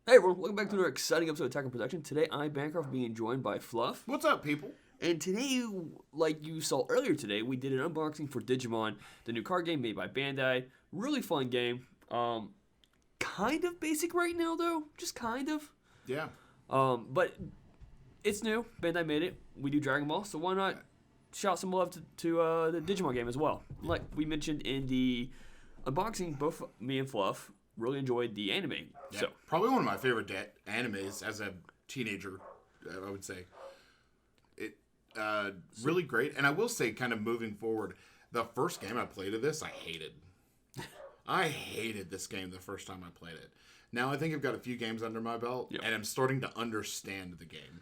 Hey everyone, welcome back to another exciting episode of Attack and Production. Today I'm Bancroft being joined by Fluff. What's up, people? And today, like you saw earlier today, we did an unboxing for Digimon, the new card game made by Bandai. Really fun game. Kind of basic right now though, just kind of. Yeah. But it's new. Bandai made it. We do Dragon Ball, so why not shout some love to the Digimon game as well. Like we mentioned in the unboxing, both me and Fluff really enjoyed the anime. Yeah. So Probably one of my favorite animes as a teenager, I would say. It really great. And I will say, kind of moving forward, the first game I played of this, I hated. I hated this game the first time I played it. Now I think I've got a few games under my belt, and I'm starting to understand the game.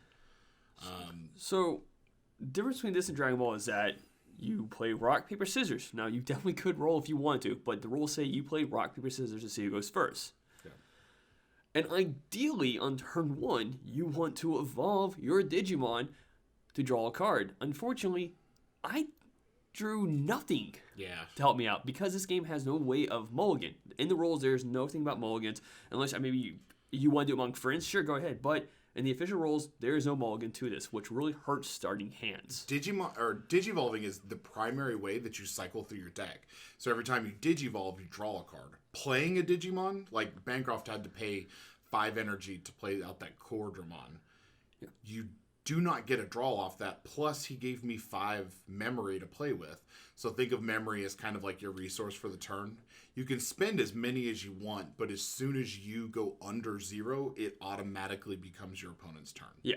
So, the difference between this and Dragon Ball is that you play rock, paper, scissors. Now, you definitely could roll if you wanted to, but the rules say you play rock, paper, scissors to see who goes first. Yeah. And ideally, on turn one, you want to evolve your Digimon to draw a card. Unfortunately, I drew nothing to help me out because this game has no way of mulligan. In the rules, there's nothing about mulligans unless maybe you want to do it among friends. Sure, go ahead. But in the official rules, there is no mulligan to this, which really hurts starting hands. Digivolving is the primary way that you cycle through your deck. So every time you Digivolve, you draw a card. Playing a Digimon, like Bancroft had to pay 5 energy to play out that Cordramon. Yeah. You do not get a draw off that. Plus, he gave me 5 memory to play with. So think of memory as kind of like your resource for the turn. You can spend as many as you want, but as soon as you go under 0, it automatically becomes your opponent's turn. Yeah,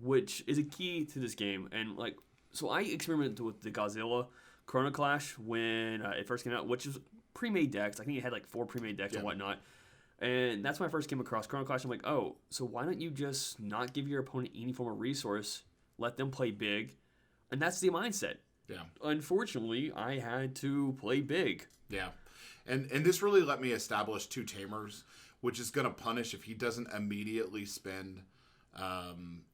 which is a key to this game. And so I experimented with the Godzilla Chrono Clash when it first came out, which is pre-made decks. I think it had 4 pre-made decks and whatnot. And that's when I first came across Chrono Clash. I'm like, oh, so why don't you just not give your opponent any form of resource, let them play big, and that's the mindset. Yeah. Unfortunately, I had to play big. Yeah. And this really let me establish 2 Tamers, which is going to punish if he doesn't immediately spend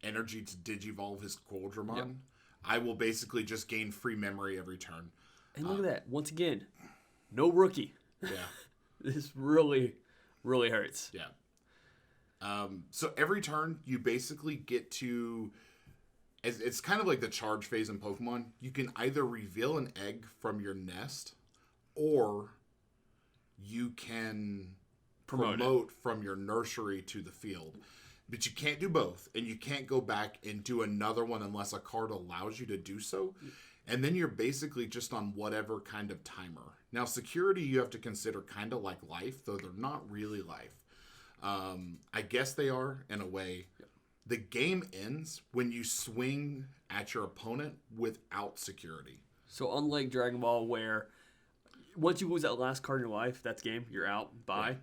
energy to Digivolve his Cordramon. Yep. I will basically just gain free memory every turn. And look at that. Once again, no rookie. Yeah. This really hurts. Yeah. So every turn, you basically get to... It's kind of like the charge phase in Pokemon. You can either reveal an egg from your nest, or you can promote from your nursery to the field. But you can't do both, and you can't go back and do another one unless a card allows you to do so. And then you're basically just on whatever kind of timer. Now, security you have to consider kind of like life, though they're not really life. I guess they are, in a way. The game ends when you swing at your opponent without security. So unlike Dragon Ball, where once you lose that last card in your life, that's game. You're out. Bye.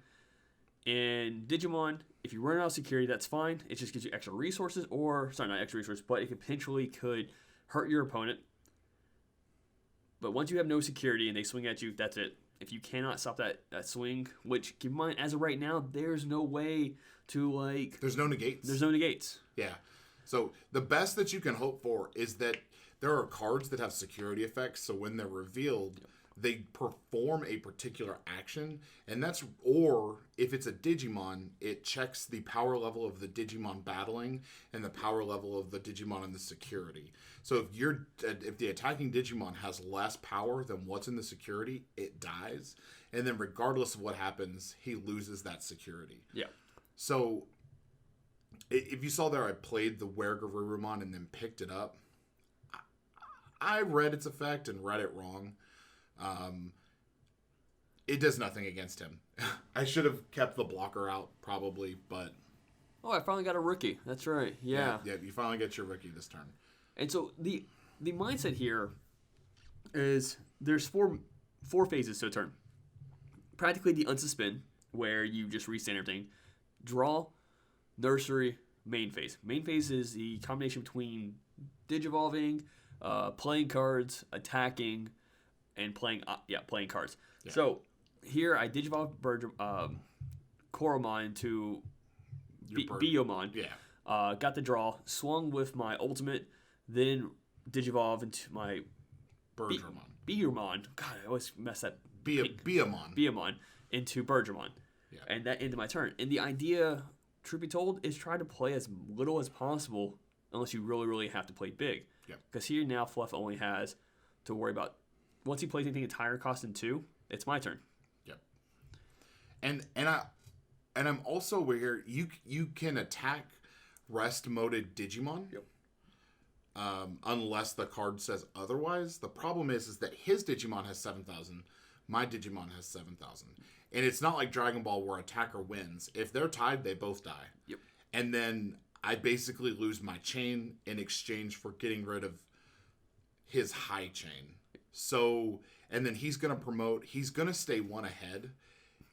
Yeah. In Digimon, if you run out of security, that's fine. It just gives you extra resources, not extra resources, but it potentially could hurt your opponent. But once you have no security and they swing at you, that's it. If you cannot stop that swing, which, keep in mind, as of right now, there's no way to, There's no negates. There's no negates. Yeah. So the best that you can hope for is that there are cards that have security effects, so when they're revealed, they perform a particular action, or if it's a Digimon, it checks the power level of the Digimon battling and the power level of the Digimon in the security. So if the attacking Digimon has less power than what's in the security, it dies, and then regardless of what happens, he loses that security. Yeah. So if you saw there, I played the Wergarurumon and then picked it up. I read its effect and read it wrong. It does nothing against him. I should have kept the blocker out, probably, but... Oh, I finally got a rookie. That's right. Yeah. Yeah, you finally get your rookie this turn. And so the mindset here is there's four phases to a turn. Practically the unsuspend, where you just restand everything. Draw, nursery, main phase. Main phase is the combination between Digivolving, playing cards, attacking, and playing cards. Yeah. So here I Digivolve Koromon to Biyomon. Yeah. Got the draw, swung with my ultimate, then Digivolve into my Biyomon. God, I always mess that. Biyomon into Bergermon. Yeah. And that ended my turn. And the idea truth be told, is try to play as little as possible unless you really, really have to play big. Yeah. Because here now, Fluff only has to worry about, once he plays anything entire cost in 2, it's my turn. Yep. And I'm also aware you can attack rest-moded Digimon. Yep. Unless the card says otherwise. The problem is that his Digimon has 7,000, my Digimon has 7,000. And it's not like Dragon Ball where attacker wins. If they're tied, they both die. Yep. And then I basically lose my chain in exchange for getting rid of his high chain. So, and then he's going to stay 1 ahead.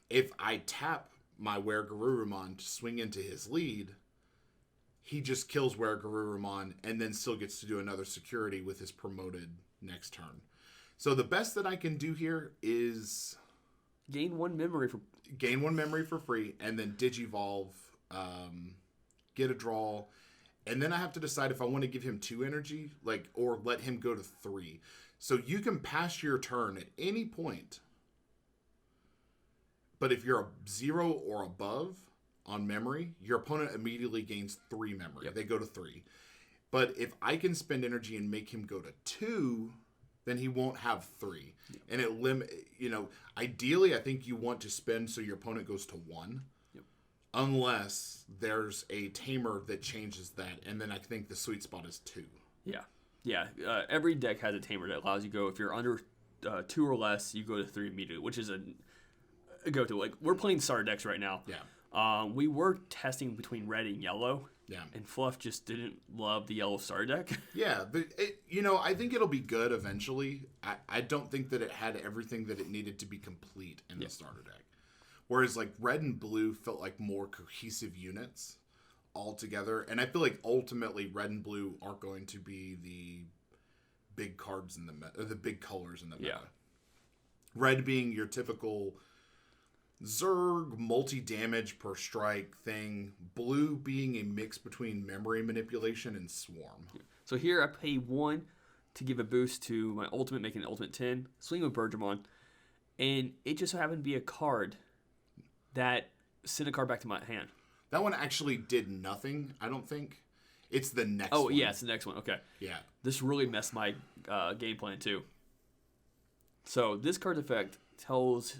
If I tap my Were Garurumon to swing into his lead, he just kills Were Garurumon and then still gets to do another security with his promoted next turn. So the best that I can do here is gain 1 memory for free, and then Digivolve, get a draw, and then I have to decide if I want to give him 2 energy, or let him go to 3. So you can pass your turn at any point, but if you're a 0 or above on memory, your opponent immediately gains 3 memory. Yep. They go to 3. But if I can spend energy and make him go to 2, then he won't have 3. Yep. And it ideally I think you want to spend so your opponent goes to 1. Yep. Unless there's a tamer that changes that, and then I think the sweet spot is 2. Yeah. Yeah. Every deck has a tamer that allows you to go, if you're under 2 or less, you go to 3 immediately, which is a go-to. Like, we're playing starter decks right now. Yeah. We were testing between red and yellow. Yeah. And Fluff just didn't love the yellow starter deck. Yeah, but I think it'll be good eventually. I don't think that it had everything that it needed to be complete in the starter deck. Whereas like red and blue felt like more cohesive units all together. And I feel like ultimately red and blue are going to be the big cards in the meta, the big colors in the meta. Yeah. Red being your typical Zerg, multi-damage per strike thing. Blue being a mix between memory manipulation and swarm. So here I pay 1 to give a boost to my ultimate, making an ultimate 10. Swing with Bergermon. And it just so happened to be a card that sent a card back to my hand. That one actually did nothing, I don't think. It's the next one. Oh, yeah, it's the next one. Okay. Yeah. This really messed my game plan, too. So this card's effect tells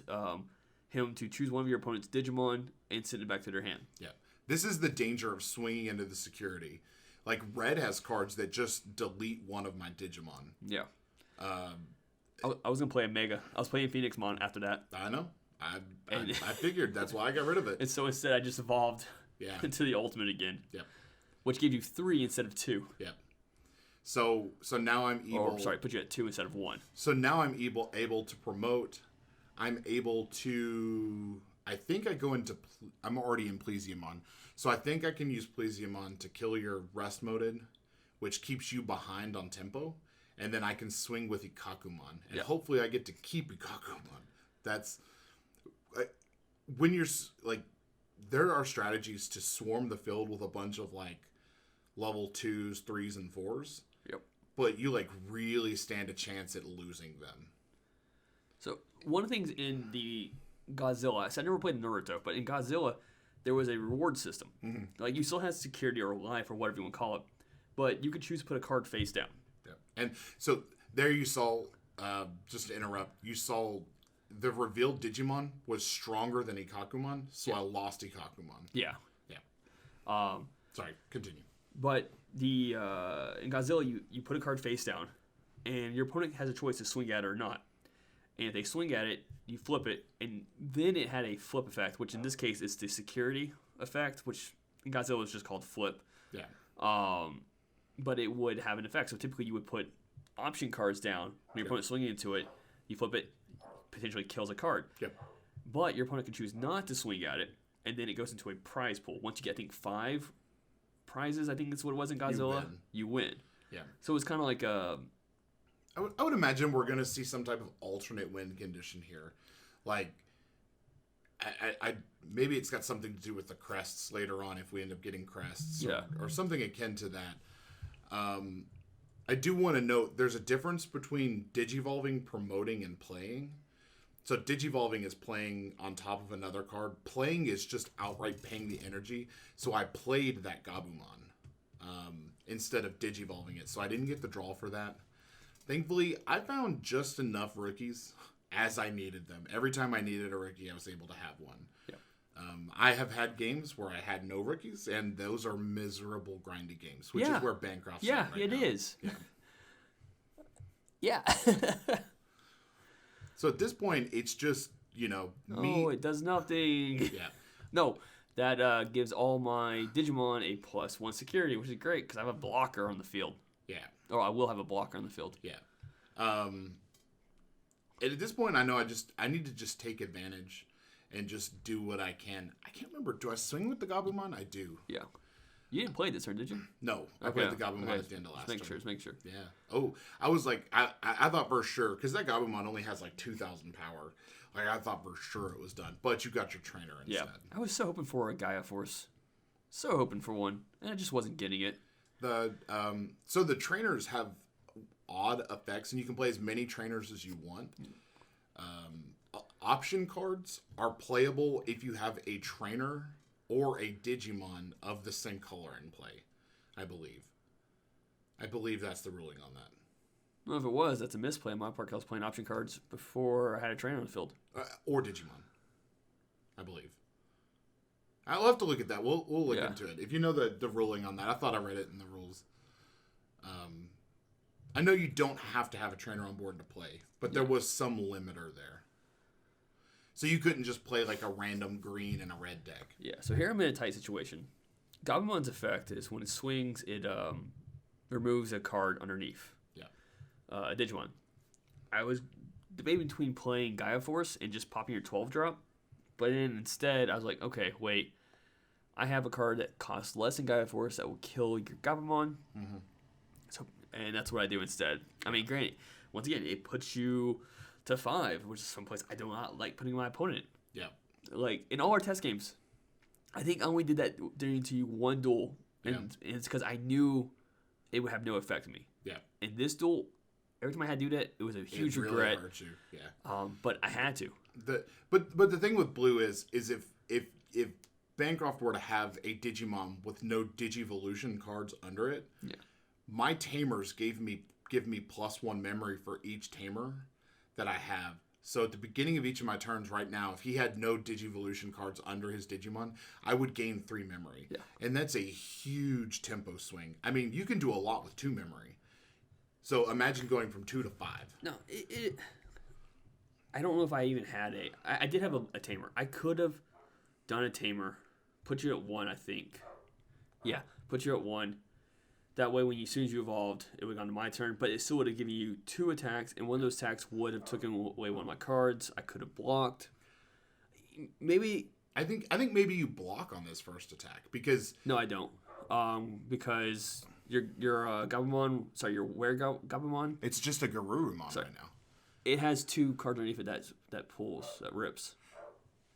him to choose one of your opponent's Digimon and send it back to their hand. Yeah. This is the danger of swinging into the security. Like, red has cards that just delete one of my Digimon. Yeah. I was going to play a Mega. I was playing Phoenixmon after that. I know. I figured. That's why I got rid of it. And so instead, I just evolved into the ultimate again. Yep. Which gave you 3 instead of 2. Yep. So now I'm able... put you at 2 instead of 1. So now I'm able to promote. I'm able to... I think I go into... I'm already in Plesiomon. So I think I can use Plesiomon to kill your rest moded, which keeps you behind on tempo. And then I can swing with Ikakumon. And hopefully I get to keep Ikakumon. That's... when you're... like, there are strategies to swarm the field with a bunch of, like, level 2s, 3s, and 4s. Yep. But you, like, really stand a chance at losing them. So, one of the things in the Godzilla, so I never played Naruto, but in Godzilla, there was a reward system. Mm-hmm. Like, you still had security or life or whatever you want to call it, but you could choose to put a card face down. Yeah. And so, there you saw, just to interrupt, you saw the revealed Digimon was stronger than Ikakumon, so I lost Ikakumon. Yeah. Yeah. Sorry, continue. But the in Godzilla, you put a card face down, and your opponent has a choice to swing at it or not. And if they swing at it, you flip it, and then it had a flip effect, which in this case is the security effect, which in Godzilla is just called flip. Yeah. But it would have an effect. So typically you would put option cards down. When your opponent's swinging into it, you flip it, potentially kills a card. Yep. But your opponent can choose not to swing at it, and then it goes into a prize pool. Once you get, I think, 5 prizes, I think that's what it was in Godzilla, you win. Yeah. So it's kind of like a... I would imagine we're going to see some type of alternate win condition here. Like, I maybe it's got something to do with the crests later on if we end up getting crests or something akin to that. I do want to note there's a difference between digivolving, promoting, and playing. So Digivolving is playing on top of another card. Playing is just outright paying the energy. So I played that Gabumon instead of Digivolving it. So I didn't get the draw for that. Thankfully, I found just enough rookies as I needed them. Every time I needed a rookie, I was able to have one. Yeah. I have had games where I had no rookies, and those are miserable, grindy games, which is where Bancroft's at right now. Is. Yeah. Yeah. So at this point, it's just, me. Oh, it does nothing. Yeah. No, that gives all my Digimon a +1 security, which is great because I have a blocker on the field. Yeah. Or I will have a blocker on the field. Yeah. And at this point, I know I need to just take advantage and just do what I can. I can't remember. Do I swing with the Gabumon? I do. Yeah. You didn't play this turn, did you? No. I played the Gabumon at the end of last turn. Just make sure. Yeah. Oh, I was like, I thought for sure, because that Gabumon only has like 2,000 power. Like, I thought for sure it was done. But you got your trainer instead. Yeah. I was so hoping for a Gaia Force. So hoping for one. And I just wasn't getting it. So the trainers have odd effects, and you can play as many trainers as you want. Option cards are playable if you have a trainer or a Digimon of the same color in play, I believe. I believe that's the ruling on that. Well, if it was, that's a misplay on my part. I was playing option cards before I had a trainer on the field. Or Digimon, I believe. I'll have to look at that. We'll look into it. If you know the ruling on that, I thought I read it in the rules. I know you don't have to have a trainer on board to play, but there was some limiter there. So you couldn't just play like a random green and a red deck. Yeah, so here I'm in a tight situation. Gabumon's effect is when it swings, it removes a card underneath. Yeah. A Digimon. I was debating between playing Gaia Force and just popping your 12 drop, but then instead I was like, okay, wait. I have a card that costs less than Gaia Force that will kill your Gabumon. Mm-hmm. So, and that's what I do instead. I mean, granted, once again, it puts you to 5, which is someplace I do not like putting my opponent. Yeah. Like, in all our test games, I think I only did that during to you one duel, and it's because I knew it would have no effect on me. Yeah. In this duel, every time I had to do that, it was a huge regret. Really hurt you. Yeah. But I had to. But the thing with Blue is if Bancroft were to have a Digimon with no Digivolution cards under it, my Tamers give me +1 memory for each Tamer that I have. So at the beginning of each of my turns right now, if he had no Digivolution cards under his Digimon, I would gain 3 memory. Yeah. And that's a huge tempo swing. I mean, you can do a lot with 2 memory. So imagine going from 2 to 5. No, I don't know if I even had I did have a Tamer. I could have done a Tamer, put you at 1, I think. Yeah, put you at 1. That way, as soon as you evolved, it would have gone to my turn, but it still would have given you 2 attacks, and one of those attacks would have taken away one of my cards. I could have blocked. Maybe I think maybe you block on this first attack because no, I don't. Because your Gabumon, sorry, your Gabumon. It's just a Garurumon right now. It has 2 cards underneath it that pulls, that rips.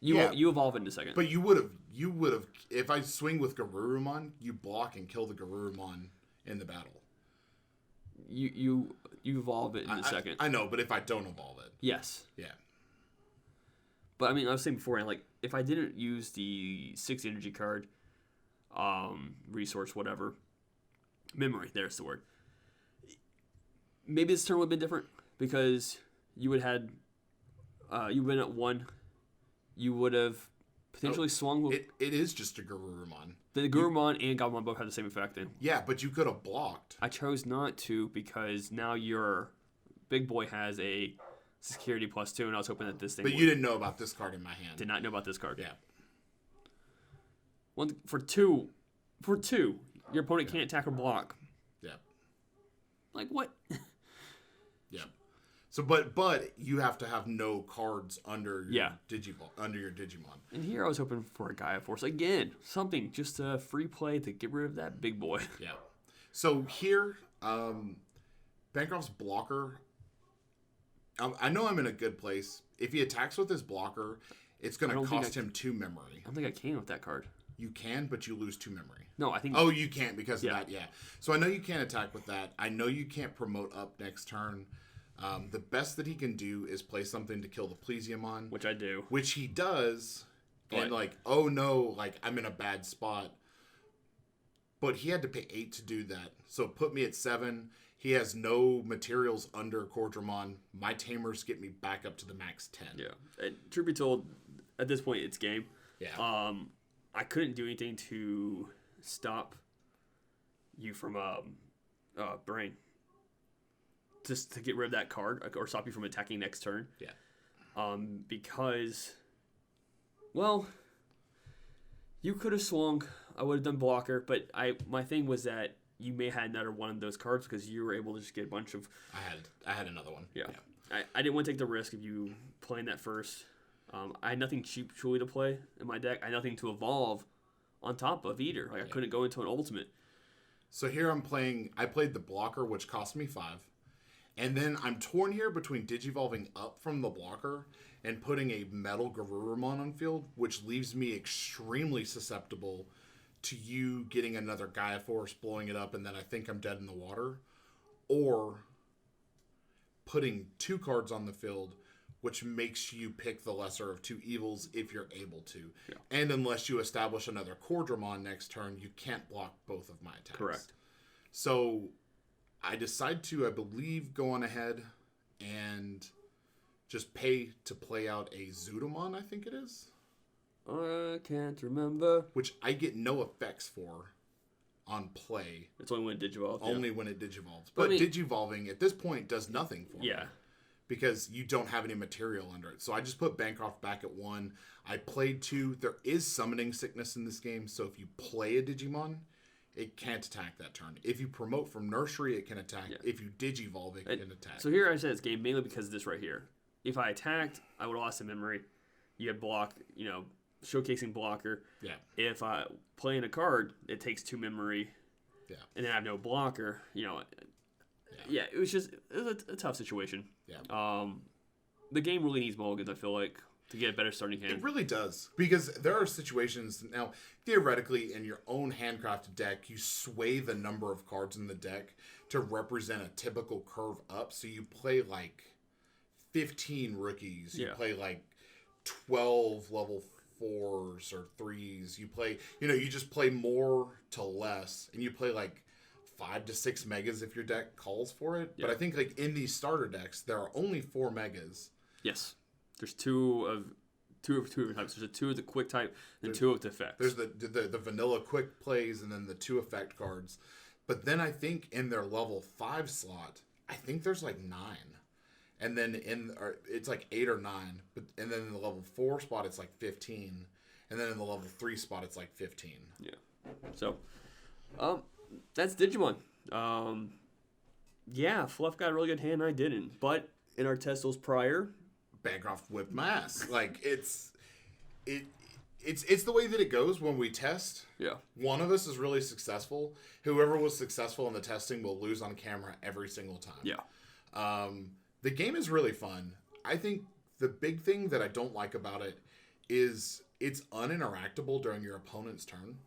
You evolve it in a second. But you would have if I swing with Garurumon, you block and kill the Garurumon in the battle. You evolve it in a second. I know, but if I don't evolve it. Yes. Yeah. But I mean, I was saying beforehand, like, if I didn't use the 6 energy card, resource, whatever, memory, there's the word. Maybe this turn would have been different because you would have had, you went at 1, you would have potentially swung with... It is just a Garurumon. The Garurumon and Gabumon both have the same effect then. Yeah, but you could have blocked. I chose not to because now your big boy has a security +2, and I was hoping that this thing But you didn't know about this card in my hand. Did not know about this card. Yeah. For two, your opponent can't attack or block. Yeah. Like, what? Yeah. So, but you have to have no cards under your Digimon. And here I was hoping for a Gaia Force again, something just a free play to get rid of that big boy. Yeah. So here, Bancroft's blocker. I know I'm in a good place. If he attacks with his blocker, it's going to cost him 2 memory. I don't think I can with that card. You can, but you lose 2 memory. No, I think. Oh, you can't because of that. Yeah. So I know you can't attack with that. I know you can't promote up next turn. The best that he can do is play something to kill the Plesiomon. Which I do. Which he does. But, and like, oh no, like I'm in a bad spot. But he had to pay 8 to do that. So it put me at 7. He has no materials under Cordramon. My Tamers get me back up to the max 10. Yeah. And truth be told, at this point, it's game. Yeah. I couldn't do anything to stop you from Brain. Just to get rid of that card or stop you from attacking next turn. Yeah. Because, well, you could have swung. I would have done blocker, but my thing was that you may have had another one of those cards because you were able to just get a bunch of. I had another one. Yeah. I didn't want to take the risk of you playing that first. I had nothing cheap truly to play in my deck. I had nothing to evolve on top of either. Like I couldn't go into an ultimate. So here I played the blocker, which cost me 5. And then I'm torn here between digivolving up from the blocker and putting a metal Garurumon on field, which leaves me extremely susceptible to you getting another Gaia Force, blowing it up, and then I think I'm dead in the water. Or putting 2 cards on the field, which makes you pick the lesser of 2 evils if you're able to. Yeah. And unless you establish another Cordramon next turn, you can't block both of my attacks. Correct. So I decide to, I believe, go on ahead and just pay to play out a Zootamon, I think it is. I can't remember. Which I get no effects for on play. It's only when it digivolves. Only when it digivolves. But digivolving at this point does nothing for me. Yeah. Because you don't have any material under it. So I just put Bancroft back at 1. I played 2. There is summoning sickness in this game, so if you play a Digimon, it can't attack that turn. If you promote from Nursery, it can attack. Yeah. If you digivolve, it can attack. So here I said it's game mainly because of this right here. If I attacked, I would have lost a memory. You had block, showcasing blocker. Yeah. If I play in a card, it takes 2 memory. Yeah. And then I have no blocker. Yeah, it was a tough situation. Yeah. The game really needs mulligans, I feel like, to get a better starting hand. It really does. Because there are situations, now, theoretically, in your own handcrafted deck, you sway the number of cards in the deck to represent a typical curve up. So you play, 15 rookies. You play, 12 level 4s or 3s. You play, you just play more to less. And you play, 5 to 6 megas if your deck calls for it. Yeah. But I think, in these starter decks, there are only 4 megas. Yes. There's two of types. There's 2 of the quick type and 2 of the effects. There's the vanilla quick plays and then the 2 effect cards. But then I think in their level 5 slot, I think there's 9. And then it's 8 or 9. And then in the level 4 spot, it's 15. And then in the level 3 spot, it's 15. Yeah. So, that's Digimon. Yeah, Fluff got a really good hand. I didn't. But in our testals prior, Bancroft whipped my ass. It's the way that it goes when we test. Yeah. One of us is really successful. Whoever was successful in the testing will lose on camera every single time. Yeah. The game is really fun. I think the big thing that I don't like about it is it's uninteractable during your opponent's turn,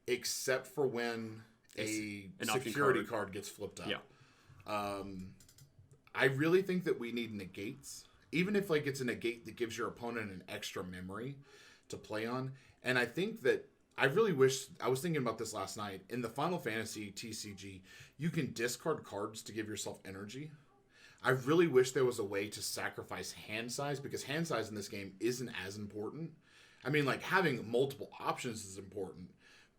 except for when a security card gets flipped up. Yeah. I really think that we need negates. Even if it's a negate that gives your opponent an extra memory to play on. And I think that I really wish, I was thinking about this last night, in the Final Fantasy TCG, you can discard cards to give yourself energy. I really wish there was a way to sacrifice hand size, because hand size in this game isn't as important. I mean, having multiple options is important,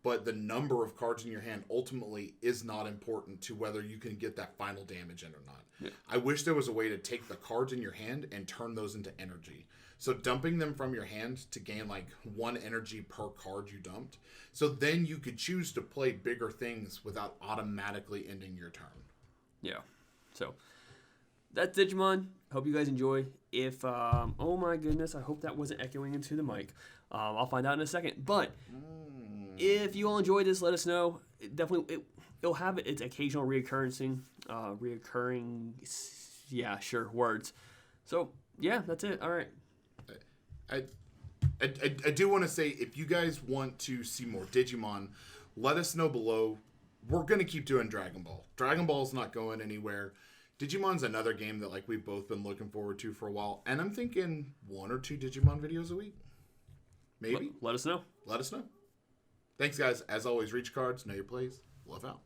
but the number of cards in your hand ultimately is not important to whether you can get that final damage in or not. Yeah. I wish there was a way to take the cards in your hand and turn those into energy. So dumping them from your hand to gain 1 energy per card you dumped. So then you could choose to play bigger things without automatically ending your turn. Yeah. So that's Digimon. Hope you guys enjoy. If, oh my goodness, I hope that wasn't echoing into the mic. I'll find out in a second. But if you all enjoyed this, let us know. It'll have its occasional reoccurring, words. So, yeah, that's it. All right. I do want to say, if you guys want to see more Digimon, let us know below. We're going to keep doing Dragon Ball. Dragon Ball's not going anywhere. Digimon's another game that like we've both been looking forward to for a while, and I'm thinking 1 or 2 Digimon videos a week. Maybe. Let us know. Let us know. Thanks, guys. As always, reach cards, know your plays. Love out.